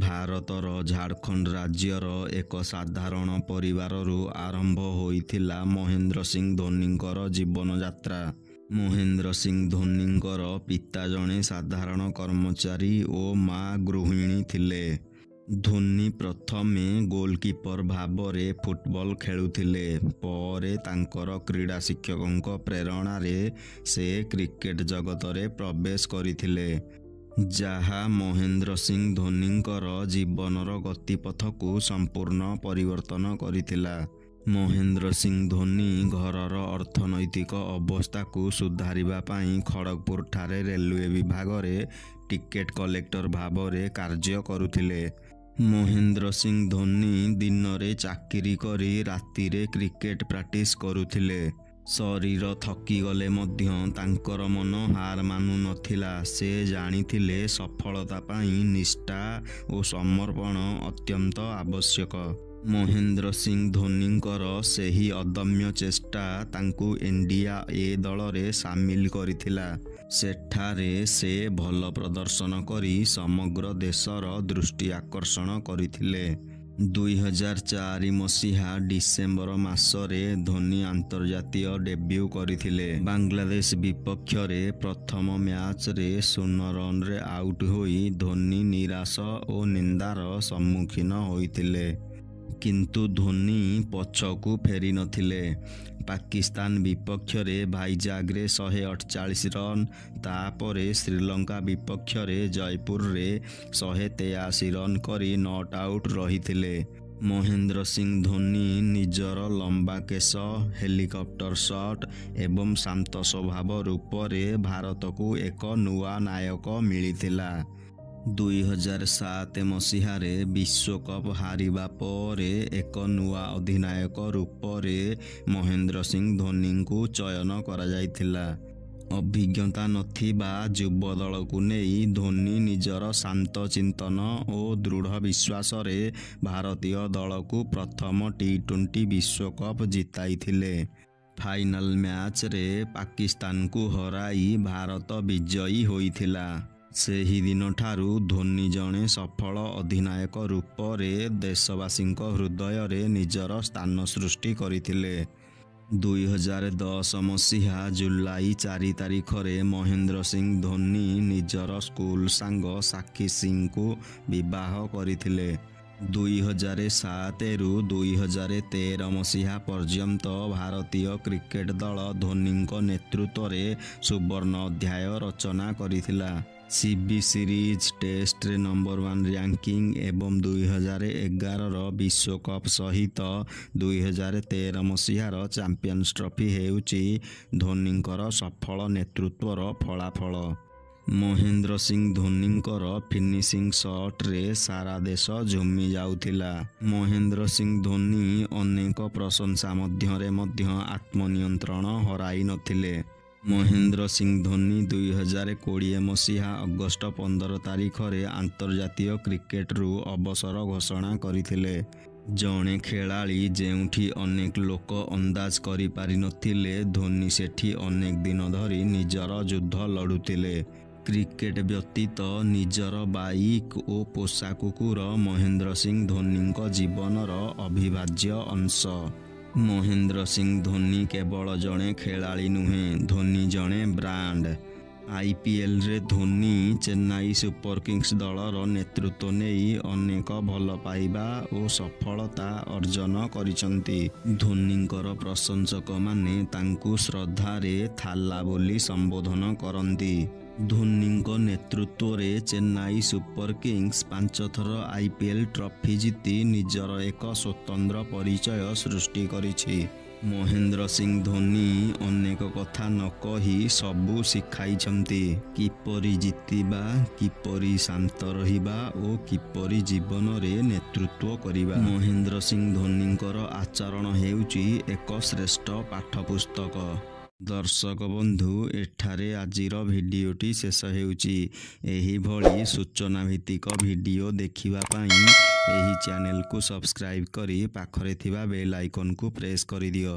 ଭାରତର ଝାଡ଼ଖଣ୍ଡ ରାଜ୍ୟର ଏକ ସାଧାରଣ ପରିବାରରୁ ଆରମ୍ଭ ହୋଇଥିଲା ମହେନ୍ଦ୍ର ସିଂ ଧୋନିଙ୍କର ଜୀବନଯାତ୍ରା। ମହେନ୍ଦ୍ର ସିଂ ଧୋନିଙ୍କର ପିତା ଜଣେ ସାଧାରଣ କର୍ମଚାରୀ ଓ ମା ଗୃହିଣୀ ଥିଲେ। ଧୋନି ପ୍ରଥମେ ଗୋଲକିପର ଭାବରେ ଫୁଟବଲ ଖେଳୁଥିଲେ। ପରେ ତାଙ୍କର କ୍ରୀଡ଼ା ଶିକ୍ଷକଙ୍କ ପ୍ରେରଣାରେ ସେ କ୍ରିକେଟ ଜଗତରେ ପ୍ରବେଶ କରିଥିଲେ, ଯାହା ମହେନ୍ଦ୍ର ସିଂ ଧୋନିଙ୍କର ଜୀବନର ଗତିପଥକୁ ସମ୍ପୂର୍ଣ୍ଣ ପରିବର୍ତ୍ତନ କରିଥିଲା। ମହେନ୍ଦ୍ର ସିଂ ଧୋନି ଘରର ଅର୍ଥନୈତିକ ଅବସ୍ଥାକୁ ସୁଧାରିବା ପାଇଁ ଖଡ଼ଗପୁର ଠାରେ ରେଲୱେ ବିଭାଗରେ ଟିକେଟ କଲେକ୍ଟର ଭାବରେ କାର୍ଯ୍ୟ କରୁଥିଲେ। ମହେନ୍ଦ୍ର ସିଂ ଧୋନି ଦିନରେ ଚାକିରି କରି ରାତିରେ କ୍ରିକେଟ ପ୍ରାକ୍ଟିସ୍ କରୁଥିଲେ। ଶରୀର ଥକିଗଲେ ମଧ୍ୟ ତାଙ୍କର ମନ ହାର ମାନୁ ନଥିଲା। ସେ ଜାଣିଥିଲେ ସଫଳତା ପାଇଁ ନିଷ୍ଠା ଓ ସମର୍ପଣ ଅତ୍ୟନ୍ତ ଆବଶ୍ୟକ। ମହେନ୍ଦ୍ର ସିଂ ଧୋନିଙ୍କର ସେହି ଅଦମ୍ୟ ଚେଷ୍ଟା ତାଙ୍କୁ ଇଣ୍ଡିଆ ଏ ଦଳରେ ସାମିଲ କରିଥିଲା। ସେଠାରେ ସେ ଭଲ ପ୍ରଦର୍ଶନ କରି ସମଗ୍ର ଦେଶର ଦୃଷ୍ଟି ଆକର୍ଷଣ କରିଥିଲେ। 2004 ମସିହା ଡିସେମ୍ବର ମାସରେ ଧୋନି ଆନ୍ତର୍ଜାତୀୟ ଡେବ୍ୟୁ କରିଥିଲେ। ବାଂଲାଦେଶ ବିପକ୍ଷରେ ପ୍ରଥମ ମ୍ୟାଚରେ 0 ରନରେ ଆଉଟ୍ ହୋଇ ଧୋନି ନିରାଶ ଓ ନିନ୍ଦାର ସମ୍ମୁଖୀନ ହୋଇଥିଲେ। କିନ୍ତୁ ଧୋନି ପଛକୁ ଫେରି ନଥିଲେ। ପାକିସ୍ତାନ ବିପକ୍ଷରେ ଭାଇଜାଗରେ 148 ରନ୍, ତାପରେ ଶ୍ରୀଲଙ୍କା ବିପକ୍ଷରେ ଜୟପୁରରେ 183 ରନ୍ କରି ନଟ୍ ଆଉଟ୍ ରହିଥିଲେ। ମହେନ୍ଦ୍ର ସିଂ ଧୋନି ନିଜର ଲମ୍ବା କେଶ, ହେଲିକପ୍ଟର ସଟ୍ ଏବଂ ଶାନ୍ତ ସ୍ୱଭାବ ରୂପରେ ଭାରତକୁ ଏକ ନୂଆ ନାୟକ ମିଳିଥିଲା। 2007 ମସିହାରେ ବିଶ୍ୱକପ୍ ହାରିବା ପରେ ଏକ ନୂଆ ଅଧିନାୟକ ରୂପରେ ମହେନ୍ଦ୍ର ସିଂ ଧୋନିଙ୍କୁ ଚୟନ କରାଯାଇଥିଲା। ଅଭିଜ୍ଞତା ନଥିବା ଯୁବ ଦଳକୁ ନେଇ ଧୋନି ନିଜର ଶାନ୍ତ ଚିନ୍ତନ ଓ ଦୃଢ଼ ବିଶ୍ୱାସରେ ଭାରତୀୟ ଦଳକୁ ପ୍ରଥମ ଟି20 ବିଶ୍ୱକପ୍ ଜିତାଇଥିଲେ। ଫାଇନାଲ ମ୍ୟାଚରେ ପାକିସ୍ତାନକୁ ହରାଇ ଭାରତ ବିଜୟୀ ହୋଇଥିଲା। ସେହିଦିନଠାରୁ ଧୋନି ଜଣେ ସଫଳ ଅଧିନାୟକ ରୂପରେ ଦେଶବାସୀଙ୍କ ହୃଦୟରେ ନିଜର ସ୍ଥାନ ସୃଷ୍ଟି କରିଥିଲେ। 2010 ମସିହା ଜୁଲାଇ 4 ତାରିଖରେ ମହେନ୍ଦ୍ର ସିଂ ଧୋନି ନିଜର ସ୍କୁଲ ସାଙ୍ଗ ସାକ୍ଷୀ ସିଂଙ୍କୁ ବିବାହ କରିଥିଲେ। 2007ରୁ 2013 ମସିହା ପର୍ଯ୍ୟନ୍ତ ଭାରତୀୟ କ୍ରିକେଟ ଦଳ ଧୋନିଙ୍କ ନେତୃତ୍ୱରେ ସୁବର୍ଣ୍ଣ ଅଧ୍ୟାୟ ରଚନା କରିଥିଲା। ସିବି ସିରିଜ୍, ଟେଷ୍ଟରେ ନମ୍ବର 1 ର୍ୟାଙ୍କିଂ ଏବଂ 2011ର ବିଶ୍ୱକପ୍ ସହିତ 2013 ମସିହାର ଚାମ୍ପିୟନ୍ସ ଟ୍ରଫି ହେଉଛି ଧୋନିଙ୍କର ସଫଳ ନେତୃତ୍ୱର ଫଳାଫଳ। ମହେନ୍ଦ୍ର ସିଂ ଧୋନିଙ୍କର ଫିନିସିଂ ସଟ୍ରେ ସାରା ଦେଶ ଝୁମି ଯାଉଥିଲା। ମହେନ୍ଦ୍ର ସିଂ ଧୋନି ଅନେକ ପ୍ରଶଂସା ମଧ୍ୟରେ ମଧ୍ୟ ଆତ୍ମନିୟନ୍ତ୍ରଣ ହରାଇ ନଥିଲେ। ମହେନ୍ଦ୍ର ସିଂ ଧୋନି 2020 ମସିହା ଅଗଷ୍ଟ 15 ତାରିଖରେ ଆନ୍ତର୍ଜାତୀୟ କ୍ରିକେଟରୁ ଅବସର ଘୋଷଣା କରିଥିଲେ। ଜଣେ ଖେଳାଳି ଯେଉଁଠି ଅନେକ ଲୋକ ଅନ୍ଦାଜ କରିପାରିନଥିଲେ, ଧୋନି ସେଠି ଅନେକ ଦିନ ଧରି ନିଜର ଯୁଦ୍ଧ ଲଢ଼ୁଥିଲେ। କ୍ରିକେଟ ବ୍ୟତୀତ ନିଜର ବାଇକ୍ ଓ ପୋଷାକୁକୁର ମହେନ୍ଦ୍ର ସିଂ ଧୋନିଙ୍କ ଜୀବନର ଅବିଭାଜ୍ୟ ଅଂଶ। ମହେନ୍ଦ୍ର ସିଂ ଧୋନି କେବଳ ଜଣେ ଖେଳାଳି ନୁହେଁ, ଧୋନି ଜଣେ ବ୍ରାଣ୍ଡ। IPLରେ ଧୋନି ଚେନ୍ନାଇ ସୁପର କିଙ୍ଗସ୍ ଦଳର ନେତୃତ୍ୱ ନେଇ ଅନେକ ଭଲ ପାଇବା ଓ ସଫଳତା ଅର୍ଜନ କରିଛନ୍ତି। ଧୋନିଙ୍କର ପ୍ରଶଂସକମାନେ ତାଙ୍କୁ ଶ୍ରଦ୍ଧାରେ ଥାଲା ବୋଲି ସମ୍ବୋଧନ କରନ୍ତି। ଧୋନିଙ୍କ ନେତୃତ୍ୱରେ ଚେନ୍ନାଇ ସୁପର କିଙ୍ଗସ୍ 5 ଥର IPL ଟ୍ରଫି ଜିତି ନିଜର ଏକ ସ୍ୱତନ୍ତ୍ର ପରିଚୟ ସୃଷ୍ଟି କରିଛି। ମହେନ୍ଦ୍ର ସିଂ ଧୋନି ଅନେକ କଥା ନ କହି ସବୁ ଶିଖାଇଛନ୍ତି। କିପରି ଜିତିବା, କିପରି ଶାନ୍ତ ରହିବା ଓ କିପରି ଜୀବନରେ ନେତୃତ୍ୱ କରିବା। ମହେନ୍ଦ୍ର ସିଂ ଧୋନିଙ୍କର ଆଚରଣ ହେଉଛି ଏକ ଶ୍ରେଷ୍ଠ ପାଠ୍ୟପୁସ୍ତକ। ଦର୍ଶକ ବନ୍ଧୁ, ଏଠାରେ ଆଜିର ଭିଡ଼ିଓଟି ଶେଷ ହେଉଛି। ଏହିଭଳି ସୂଚନା ଭିତ୍ତିକ ଭିଡ଼ିଓ ଦେଖିବା ପାଇଁ ଏହି ଚ୍ୟାନେଲକୁ ସବସ୍କ୍ରାଇବ୍ କରି ପାଖରେ ଥିବା ବେଲ୍ ଆଇକନକୁ ପ୍ରେସ୍ କରିଦିଅ।